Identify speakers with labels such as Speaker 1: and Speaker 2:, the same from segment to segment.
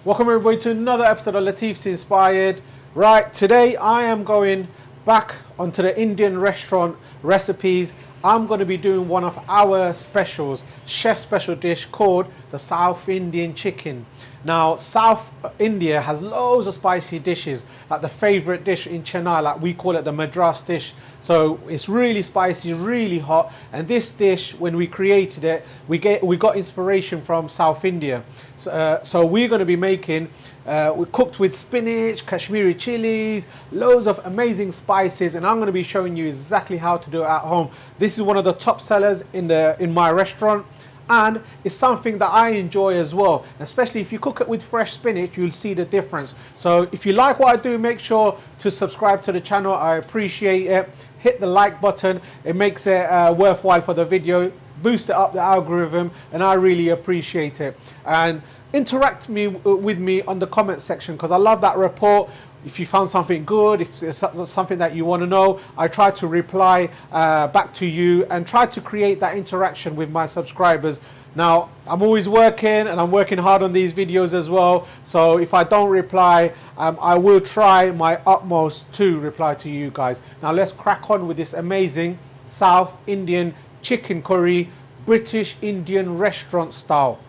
Speaker 1: Welcome everybody to another episode of Latifs Inspired. Right, today I am going back onto the Indian restaurant recipes. I'm going to be doing one of our specials, chef special dish called the South Indian chicken. Now, South India has loads of spicy dishes, like the favorite dish in Chennai, like we call it the Madras dish. So it's really spicy, really hot. And this dish, when we created it, we got inspiration from South India. So we're going to be making, we cooked with spinach, Kashmiri chilies, loads of amazing spices, and I'm going to be showing you exactly how to do it at home. This is one of the top sellers in my restaurant. And it's something that I enjoy as well, especially if you cook it with fresh spinach, you'll see the difference. So if you like what I do, make sure to subscribe to the channel. I appreciate it. Hit the like button. It makes it worthwhile for the video, boost it up the algorithm, and I really appreciate it. And interact with me on the comment section, because I love that report. If you found something good, if it's something that you want to know, I try to reply back to you and try to create that interaction with my subscribers. Now, I'm always working and I'm working hard on these videos as well. So if I don't reply, I will try my utmost to reply to you guys. Now let's crack on with this amazing South Indian chicken curry, British Indian restaurant style.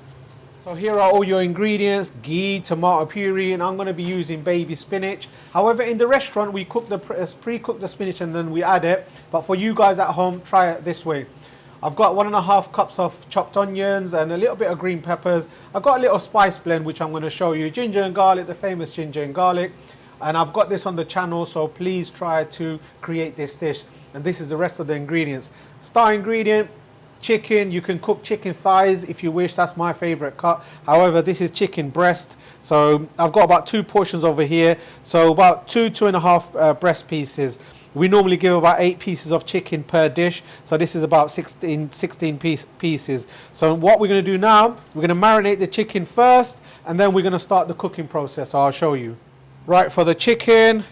Speaker 1: So here are all your ingredients: ghee, tomato puree, and I'm going to be using baby spinach. However, in the restaurant we pre-cook the spinach and then we add it. But for you guys at home, try it this way. I've got 1.5 cups of chopped onions and a little bit of green peppers. I've got a little spice blend which I'm going to show you. Ginger and garlic, the famous ginger and garlic. And I've got this on the channel, so please try to create this dish. And this is the rest of the ingredients. Star ingredient: chicken. You can cook chicken thighs if you wish, that's my favorite cut. However, this is chicken breast, so I've got about 2 portions over here, so about 2.5 breast pieces. We normally give about 8 pieces of chicken per dish, so this is about 16 pieces. So what we're going to do now, we're going to marinate the chicken first, and then we're going to start the cooking process. So I'll show you. Right, for the chicken,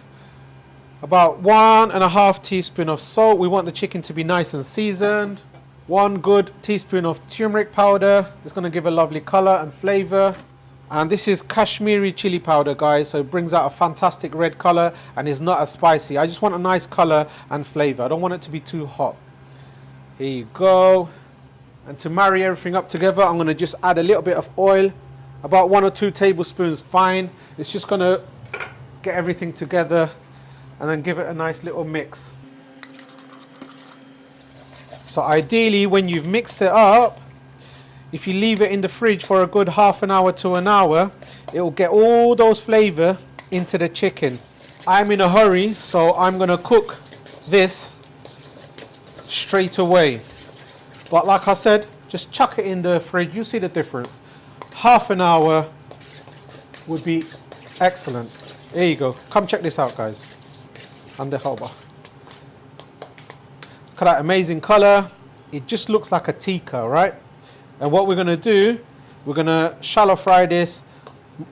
Speaker 1: about 1.5 teaspoon of salt. We want the chicken to be nice and seasoned. 1 good teaspoon of turmeric powder. It's going to give a lovely color and flavor. And this is Kashmiri chili powder, guys, so it brings out a fantastic red color and is not as spicy. I just want a nice color and flavor. I don't want it to be too hot. Here you go. And to marry everything up together, I'm going to just add a little bit of oil, about 1 or 2 tablespoons, fine. It's just going to get everything together and then give it a nice little mix. So ideally, when you've mixed it up, if you leave it in the fridge for a good half an hour to an hour, it will get all those flavor into the chicken. I'm in a hurry, so I'm going to cook this straight away. But like I said, just chuck it in the fridge. You see the difference. Half an hour would be excellent. There you go. Come check this out, guys. And the halba. Look at that amazing color. It just looks like a tikka, right? And what we're going to do, we're going to shallow fry this,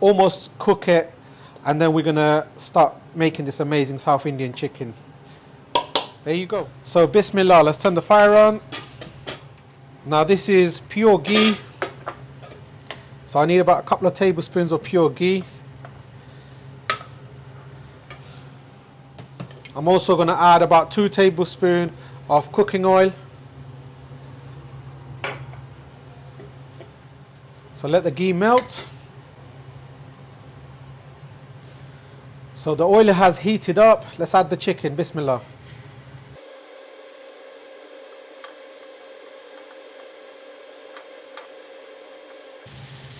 Speaker 1: almost cook it, and then we're going to start making this amazing South Indian chicken. There you go. So bismillah, let's turn the fire on. Now this is pure ghee. So I need about a couple of tablespoons of pure ghee. I'm also going to add about 2 tablespoons of cooking oil. So let the ghee melt. So the oil has heated up. Let's add the chicken. Bismillah.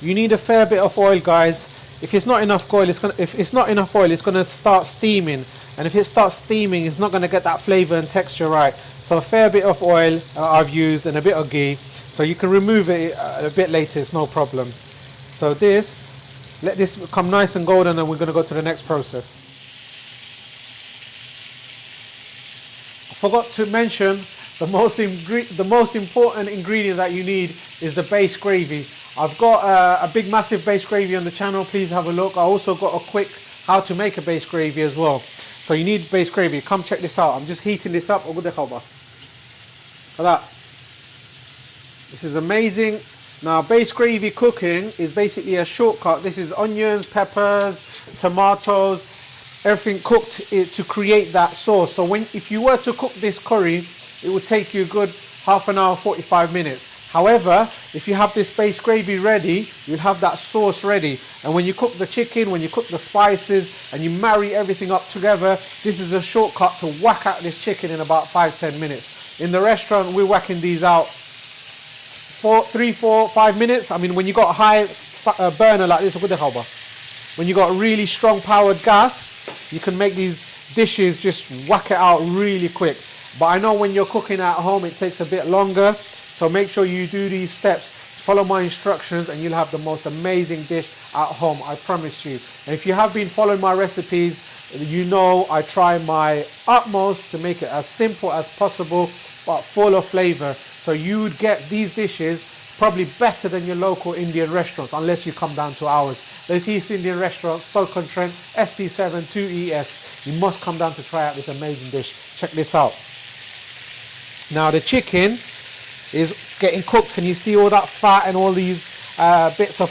Speaker 1: You need a fair bit of oil, guys. If it's not enough oil, it's gonna start steaming. And if it starts steaming, it's not going to get that flavor and texture right. So a fair bit of oil I've used and a bit of ghee. So you can remove it a bit later, it's no problem. So let this become nice and golden, and we're going to go to the next process. I forgot to mention the most important ingredient that you need is the base gravy. I've got a big massive base gravy on the channel, please have a look. I also got a quick how to make a base gravy as well. So you need base gravy. Come check this out. I'm just heating this up. Look at that. This is amazing Now, base gravy cooking is basically a shortcut. This is onions, peppers, tomatoes, everything cooked to create that sauce. So if you were to cook this curry, it would take you a good half an hour, 45 minutes. However, if you have this base gravy ready, you'll have that sauce ready. And when you cook the chicken, when you cook the spices, and you marry everything up together, this is a shortcut to whack out this chicken in about 5-10 minutes. In the restaurant, we're whacking these out 3, 4, 5 minutes. I mean, when you got a high burner like this, when you got really strong powered gas, you can make these dishes just whack it out really quick. But I know when you're cooking at home, it takes a bit longer. So make sure you do these steps, follow my instructions, and you'll have the most amazing dish at home, I promise you. And if you have been following my recipes, you know I try my utmost to make it as simple as possible, but full of flavor. So you would get these dishes probably better than your local Indian restaurants, unless you come down to ours. Latifs Indian Restaurant, Stoke-on-Trent, ST7 2ES. You must come down to try out this amazing dish. Check this out. Now the chicken is getting cooked. Can you see all that fat and all these bits of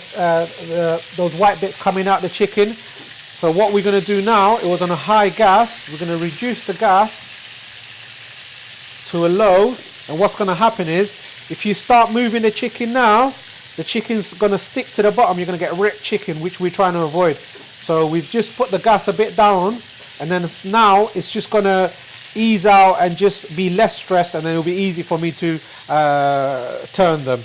Speaker 1: those white bits coming out the chicken? So what we're going to do now, it was on a high gas. We're going to reduce the gas to a low. And what's going to happen is, if you start moving the chicken now, the chicken's going to stick to the bottom. You're going to get ripped chicken, which we're trying to avoid. So we've just put the gas a bit down, and then now it's just going to ease out and just be less stressed, and then it'll be easy for me to turn them.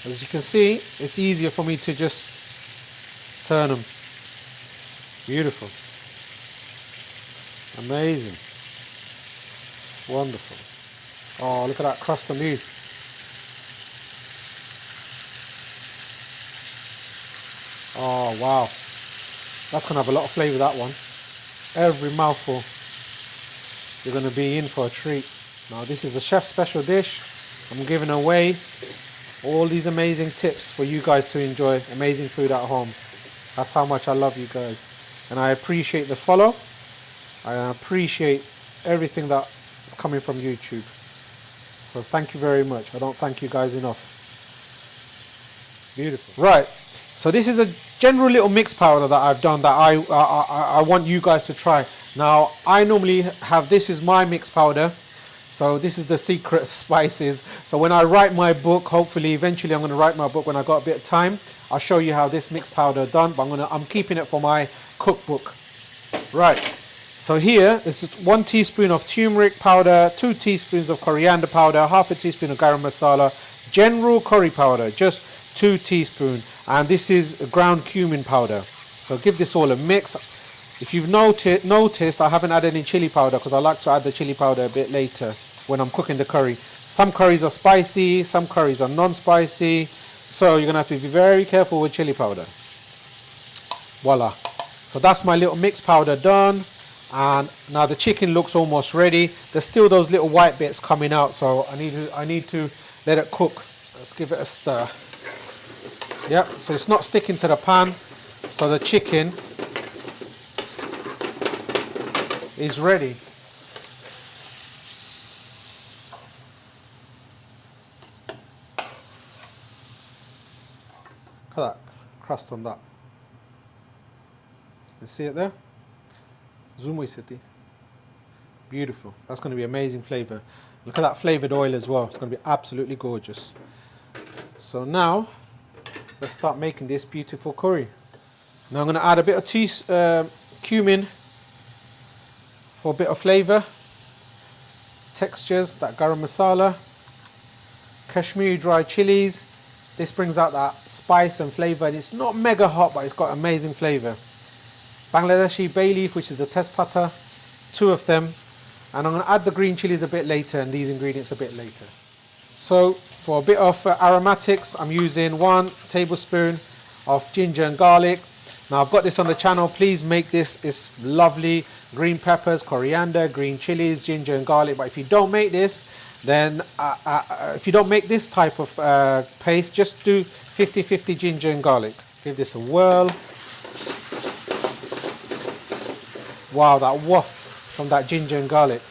Speaker 1: As you can see, it's easier for me to just turn them. Beautiful. Amazing. Wonderful. Oh, look at that crust on these. Oh, wow. That's going to have a lot of flavour, that one. Every mouthful, you're going to be in for a treat. Now, this is the chef's special dish. I'm giving away all these amazing tips for you guys to enjoy amazing food at home. That's how much I love you guys. And I appreciate the follow. I appreciate everything that is coming from YouTube. So thank you very much. I don't thank you guys enough. Beautiful. Right. So this is a general little mix powder that I've done that I want you guys to try. Now, I normally have, this is my mix powder. So this is the secret spices. So when I write my book, hopefully eventually I'm going to write my book when I got a bit of time. I'll show you how this mixed powder is done, but I'm keeping it for my cookbook. Right. So here is 1 teaspoon of turmeric powder, 2 teaspoons of coriander powder, half a teaspoon of garam masala, general curry powder, just 2 teaspoons, and this is ground cumin powder. So give this all a mix. If you've noticed, I haven't added any chili powder because I like to add the chili powder a bit later when I'm cooking the curry. Some curries are spicy, some curries are non-spicy, so you're going to have to be very careful with chili powder. Voila. So that's my little mix powder done. And now the chicken looks almost ready. There's still those little white bits coming out, so I need to let it cook. Let's give it a stir. Yep, so it's not sticking to the pan. So the chicken is ready. Look at that crust on that. You see it there? Zumui City. Beautiful. That's going to be amazing flavour. Look at that flavoured oil as well. It's going to be absolutely gorgeous. So now, let's start making this beautiful curry. Now I'm going to add a bit of cumin for a bit of flavour. Textures, that garam masala. Kashmiri dry chilies. This brings out that spice and flavour. And it's not mega hot, but it's got amazing flavour. Bangladeshi bay leaf, which is the tezpata, 2 of them, and I'm going to add the green chilies a bit later and these ingredients a bit later. So for a bit of aromatics, I'm using 1 tablespoon of ginger and garlic. Now I've got this on the channel, please make this, it's lovely. Green peppers, coriander, green chilies, ginger and garlic, but if you don't make this, Then if you don't make this type of paste, just do 50-50 ginger and garlic. Give this a whirl. Wow, that waft from that ginger and garlic.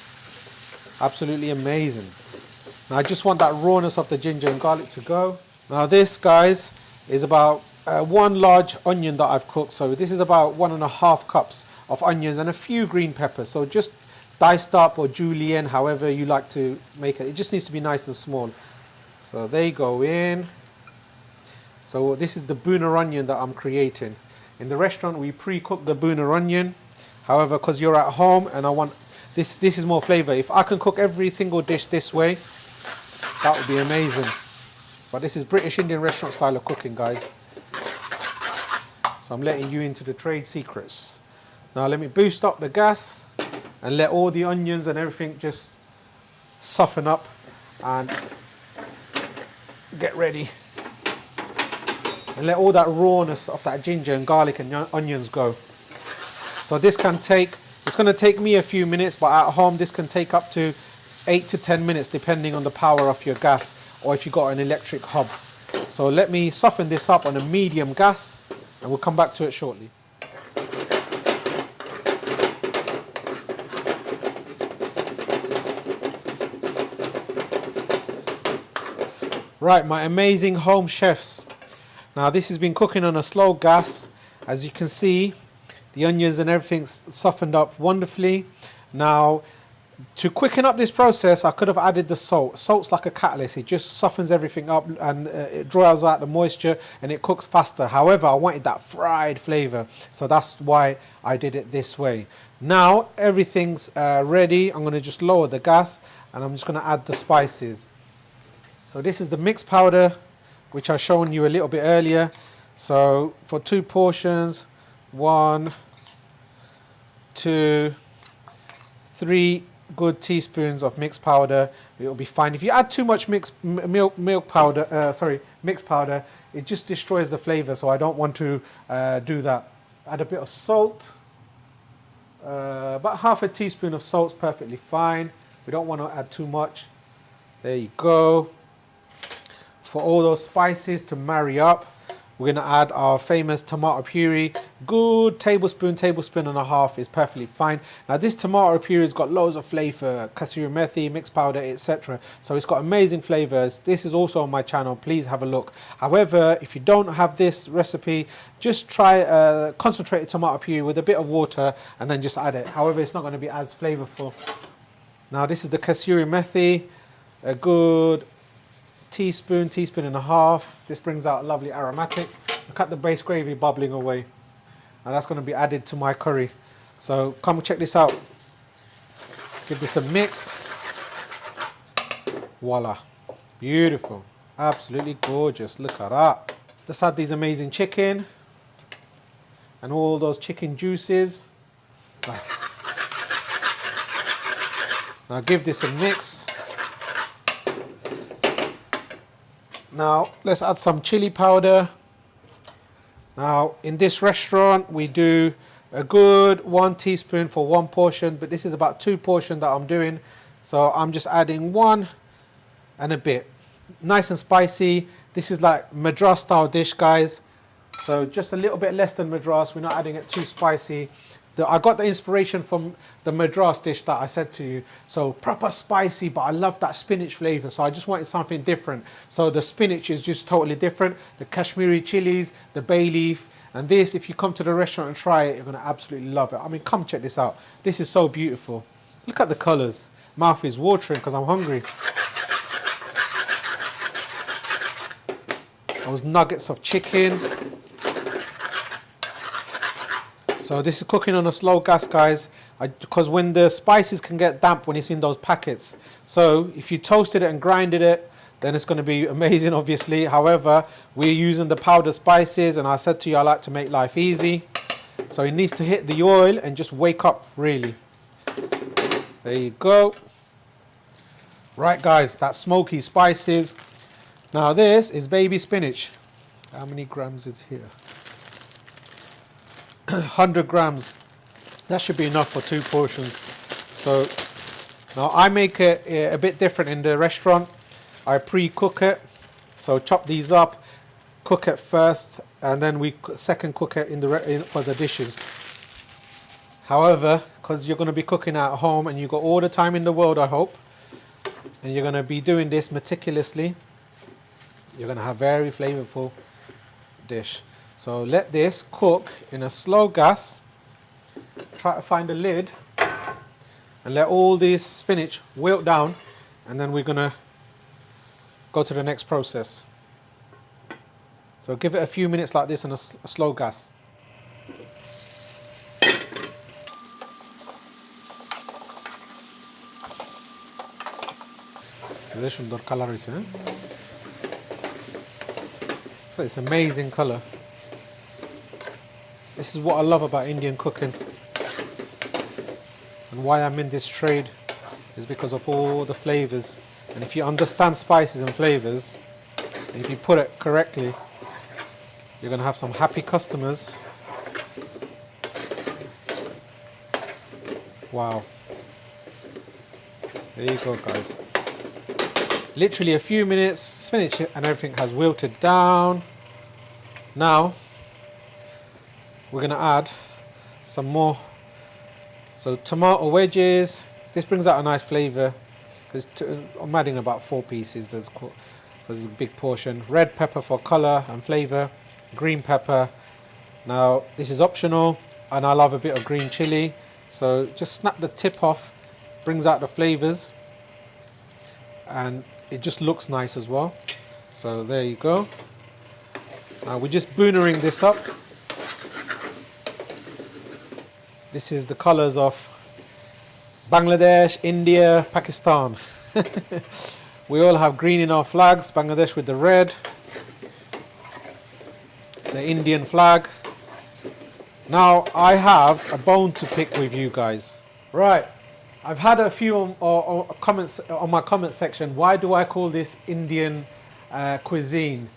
Speaker 1: Absolutely amazing. Now I just want that rawness of the ginger and garlic to go. Now this, guys, is about one large onion that I've cooked. So this is about 1.5 cups of onions and a few green peppers. So just diced up or julienne, however you like to make it. It just needs to be nice and small. So they go in. So this is the bhuna onion that I'm creating. In the restaurant we pre-cook the bhuna onion. However, because you're at home and I want this is more flavor. If I can cook every single dish this way, that would be amazing. But this is British Indian restaurant style of cooking, guys. So I'm letting you into the trade secrets. Now let me boost up the gas and let all the onions and everything just soften up and get ready. And let all that rawness of that ginger and garlic and onions go. So this can take, it's going to take me a few minutes, but at home this can take up to 8 to 10 minutes depending on the power of your gas or if you've got an electric hob. So let me soften this up on a medium gas and we'll come back to it shortly. Right, my amazing home chefs. Now this has been cooking on a slow gas. As you can see, the onions and everything's softened up wonderfully. Now, to quicken up this process, I could have added the salt. Salt's like a catalyst. It just softens everything up and it draws out the moisture and it cooks faster. However, I wanted that fried flavor, so that's why I did it this way. Now, everything's ready. I'm going to just lower the gas and I'm just going to add the spices. So this is the mixed powder, which I've shown you a little bit earlier. So for 2 portions, 1, 2, 3 good teaspoons of mixed powder, it'll be fine. If you add too much mixed powder, it just destroys the flavor, so I don't want to do that. Add a bit of salt. About half a teaspoon of salt's perfectly fine. We don't want to add too much. There you go. For all those spices to marry up, we're going to add our famous tomato puree. Good tablespoon and a half is perfectly fine. Now this tomato puree has got loads of flavor, kasoori methi, mixed powder, etc. So it's got amazing flavors. This is also on my channel. Please have a look. However, if you don't have this recipe, just try concentrated tomato puree with a bit of water and then just add it. However, it's not going to be as flavorful. Now this is the kasoori methi, a good teaspoon and a half. This brings out lovely aromatics. Look at the base gravy bubbling away, and that's going to be added to my curry. So come check this out. Give this a mix. Voila, beautiful, absolutely gorgeous. Look at that. Let's add these amazing chicken and all those chicken juices. Now give this a mix. Now let's add some chili powder. Now in this restaurant we do a good 1 teaspoon for 1 portion, but this is about 2 portions that I'm doing, so I'm just adding 1 and a bit. Nice and spicy. This is like Madras style dish, guys, so just a little bit less than Madras. We're not adding it too spicy. I got the inspiration from the Madras dish that I said to you. So proper spicy, but I love that spinach flavor. So I just wanted something different. So the spinach is just totally different. The Kashmiri chilies, the bay leaf, and this, if you come to the restaurant and try it, you're going to absolutely love it. I mean, come check this out. This is so beautiful. Look at the colors. Mouth is watering because I'm hungry. Those nuggets of chicken. So this is cooking on a slow gas, guys, because when the spices can get damp when it's in those packets. So if you toasted it and grinded it, then it's going to be amazing, obviously. However, we're using the powdered spices, and I said to you I like to make life easy. So it needs to hit the oil and just wake up, really. There you go. Right, guys, that's smoky spices. Now this is baby spinach. How many grams is here? 100 grams. That should be enough for 2 portions. So Now I make it a bit different in the restaurant. I pre-cook it, so chop these up, cook it first, and then we second cook it for the dishes. However, because you're going to be cooking at home and you've got all the time in the world, I hope, and you're going to be doing this meticulously, you're going to have very flavorful dish. So let this cook in a slow gas. Try to find a lid and let all this spinach wilt down, and then we're going to go to the next process. So give it a few minutes like this on a slow gas. It's amazing color. This is what I love about Indian cooking, and why I'm in this trade is because of all the flavors. And if you understand spices and flavors, and if you put it correctly, you're going to have some happy customers. Wow. There you go, guys. Literally a few minutes, spinach and everything has wilted down. Now we're going to add some more. So tomato wedges. This brings out a nice flavor. I'm adding about 4 pieces. There's a big portion. Red pepper for color and flavor. Green pepper. Now this is optional, and I love a bit of green chili. So just snap the tip off. Brings out the flavors, and it just looks nice as well. So there you go. Now we're just boonering this up. This is the colors of Bangladesh, India, Pakistan. We all have green in our flags. Bangladesh with the red, the Indian flag. Now I have a bone to pick with you guys. Right, I've had a few comments on my comment section. Why do I call this Indian cuisine?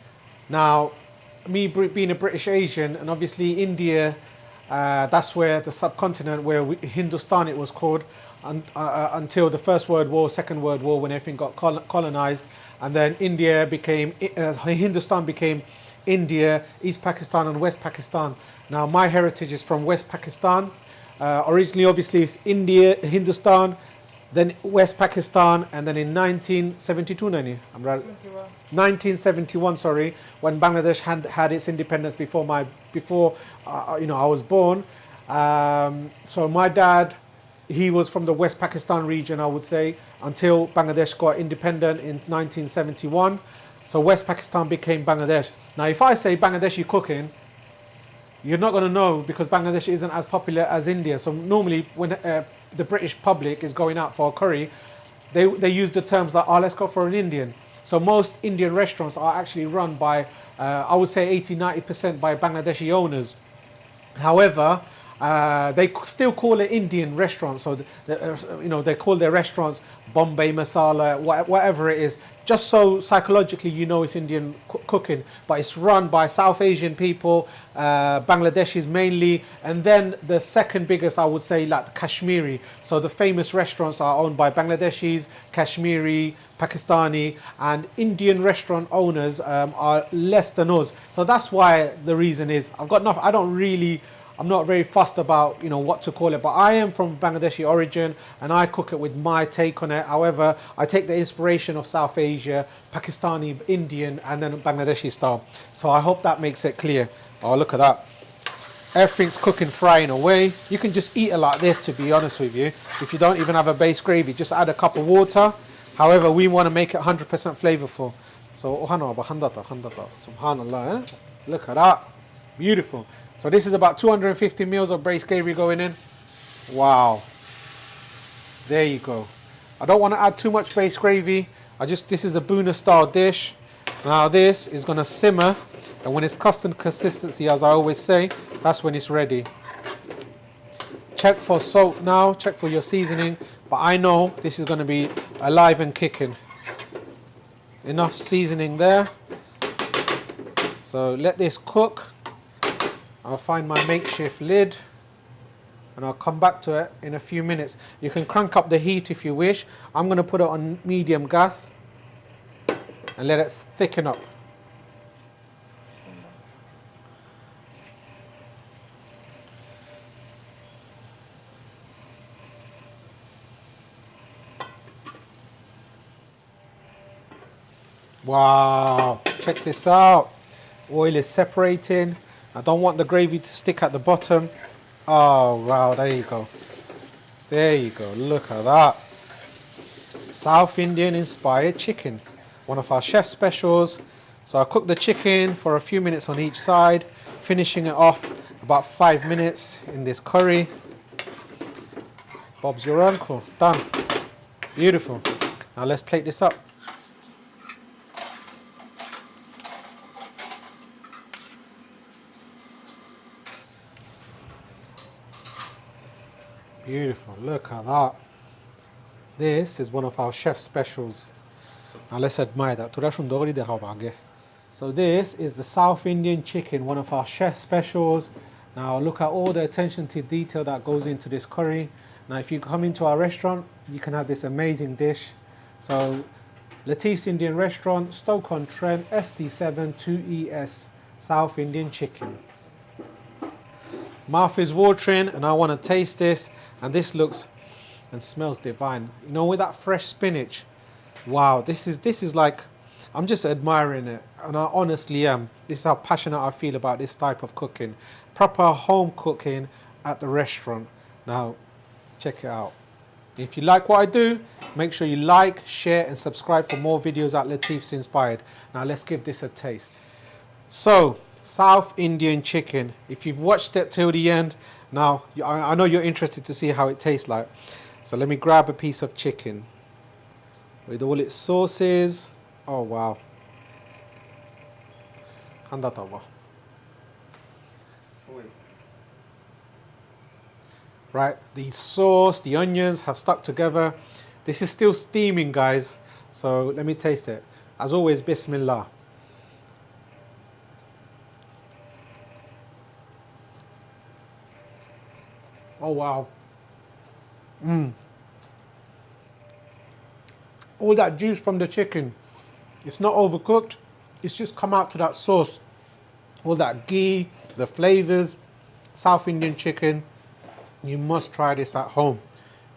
Speaker 1: Now, me being a British Asian, and obviously India, that's where the subcontinent, where Hindustan it was called, until the First World War, Second World War, when everything got colonized, and then India became, Hindustan became India, East Pakistan and West Pakistan. Now my heritage is from West Pakistan. Originally, obviously, it's India, Hindustan, then West Pakistan, and then in 1972, I'm right, 1971, sorry, when Bangladesh had its independence before I was born. So my dad, he was from the West Pakistan region, I would say, until Bangladesh got independent in 1971. So West Pakistan became Bangladesh. Now, if I say Bangladeshi cooking, you're not going to know, because Bangladesh isn't as popular as India. So normally when the British public is going out for a curry, they use the terms like, oh, let's go for an Indian. So most Indian restaurants are actually run by, I would say 80-90% by Bangladeshi owners. However, they still call it Indian restaurants. So they call their restaurants Bombay Masala, whatever it is, just so psychologically you know it's Indian cooking. But it's run by South Asian people, Bangladeshis mainly, and then the second biggest, I would say, like Kashmiri. So the famous restaurants are owned by Bangladeshis, Kashmiri, Pakistani, and Indian restaurant owners are less than us. So that's why the reason is I'm not very fussed about what to call it, but I am from Bangladeshi origin and I cook it with my take on it. However, I take the inspiration of South Asia, Pakistani, Indian, and then Bangladeshi style. So I hope that makes it clear. Oh, look at that. Everything's cooking, frying away. You can just eat it like this, to be honest with you. If you don't even have a base gravy, just add a cup of water. However, we want to make it 100% flavorful. So, subhanallah, look at that. Beautiful. So this is about 250 mils of base gravy going in. Wow. There you go. I don't want to add too much base gravy. This is a Boona style dish. Now this is going to simmer, and when it's custard consistency, as I always say, that's when it's ready. Check for salt now, check for your seasoning, but I know this is going to be alive and kicking. Enough seasoning there. So let this cook. I'll find my makeshift lid. and I'll come back to it in a few minutes. You can crank up the heat if you wish. I'm going to put it on medium gas and let it thicken up. Wow, check this out. Oil is separating. I don't want the gravy to stick at the bottom. Oh wow, there you go. There you go, look at that. South Indian inspired chicken. One of our chef specials. So I cook the chicken for a few minutes on each side, finishing it off about 5 minutes in this curry. Bob's your uncle, done. Beautiful. Now let's plate this up. Beautiful, look at that. This is one of our chef specials. Now let's admire that. So this is the South Indian chicken, one of our chef specials. Now look at all the attention to detail that goes into this curry. Now if you come into our restaurant, you can have this amazing dish. So Latif's Indian Restaurant, Stoke-on-Trent, ST7 2ES, South Indian chicken. Mouth is watering and I want to taste this, and this looks and smells divine. You know, with that fresh spinach. Wow, this is like, I'm just admiring it, and I honestly am. This is how passionate I feel about this type of cooking. Proper home cooking at the restaurant. Now, check it out. If you like what I do, make sure you like, share and subscribe for more videos at Latifs Inspired. Now let's give this a taste. So, South Indian chicken. If you've watched it till the end, now I know you're interested to see how it tastes like. So let me grab a piece of chicken with all its sauces. Oh wow. Right, the sauce, the onions have stuck together. This is still steaming, guys. So let me taste it. As always, Bismillah. Oh wow. All that juice from the chicken. It's not overcooked. It's just come out to that sauce. All that ghee, the flavors, South Indian chicken. You must try this at home.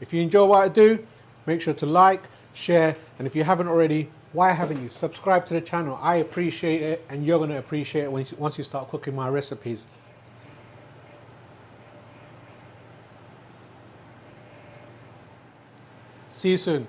Speaker 1: If you enjoy what I do, make sure to like, share, and if you haven't already, why haven't you? Subscribe to the channel. I appreciate it, and you're going to appreciate it once you start cooking my recipes. See you soon.